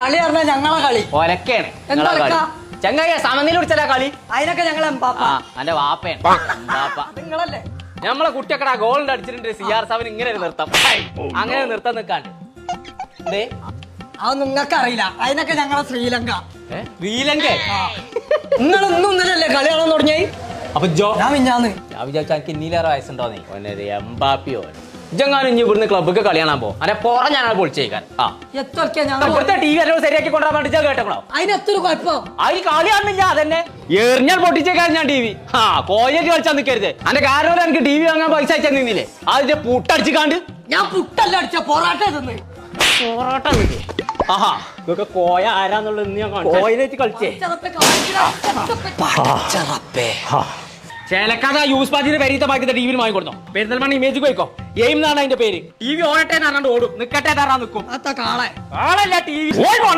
കളി പറഞ്ഞാ ഞങ്ങളെ കളി ഒലക്കാണ് എന്താ ചങ്ങായി സമനില പിടിച്ചാ കളി. അതിനൊക്കെ ഞങ്ങൾ എന്റെ വാപ്പയാണ് എംബാപ്പ. നിങ്ങളല്ലേ നമ്മളെ കുട്ടിയൊക്കെ ഗോളിന്റെ അടിച്ചിട്ടുണ്ട്. CR7 ഇങ്ങനെ ഒരു നിർത്തം, അങ്ങനെ നിർത്താൻ നിക്കാണ്ട് അത് നിങ്ങൾക്ക് അറിയില്ല. അതിനൊക്കെ ഞങ്ങളെ ശ്രീലങ്ക. ശ്രീലങ്ക നിങ്ങൾ ഇന്നും ഇന്നലല്ലേ കളി കാണാൻ തുടങ്ങിയായി. അപ്പൊ ഞാൻ മിഞ്ഞാന്ന് ഞാൻ വിചാരിച്ചു എനിക്ക് ഇന്നീലേറെ വയസ്സുണ്ടോന്നേ. എംബാപ്പിയോ ഇജെങ്ങാനും ഇനി ഇവിടുന്ന് ക്ലബ്ബൊക്കെ കളി കാണാൻ പോകും. അല്ലെ പുറ ഞാൻ പൊളിച്ചേക്കാൻ ഇവിടുത്തെ TV എല്ലാം ശരിയാക്കി കൊണ്ടുവരാൻ വേണ്ടി കേട്ടോ. അതിനെത്തൊരു കുഴപ്പം അതിൽ കളി കാണുന്നില്ല. അതന്നെ എറിഞ്ഞാൽ പൊട്ടിച്ചേക്കാൻ ഞാൻ TV. കോയിലേക്ക് കളിച്ചാൽ നിൽക്കരുത്. അതിന്റെ കാരണം എനിക്ക് TV വാങ്ങാൻ പൈസ അയച്ചാൽ നിന്നില്ലേ. അതിന്റെ പുട്ടടിച്ച് കാണ്ട് ഞാൻ പുട്ടല്ല അടിച്ച പൊറാട്ട തിന്ന് പൊറോട്ട നിൽക്കേ. ആഹാ ഇതൊക്കെ കോയ ആരാന്നുള്ളത് ഞാൻ കോയിലേക്ക് കളിച്ചേ. ചേലക്കാതെ യൂസ് പാജിന്റെ പേരീത്തെ ബാക്കി TV വാങ്ങിക്കൊടുത്തോ. പെരുന്തൽമണ്ണ ഇമേജ് പോയിക്കോ. എയിം എന്നാണ് അതിന്റെ പേര്. TV ഓടട്ടെ എന്ന് പറഞ്ഞാണ്ട് ഓടും, നിക്കട്ടെ തറാൻ നിൽക്കും. കാളെ ആളല്ല TV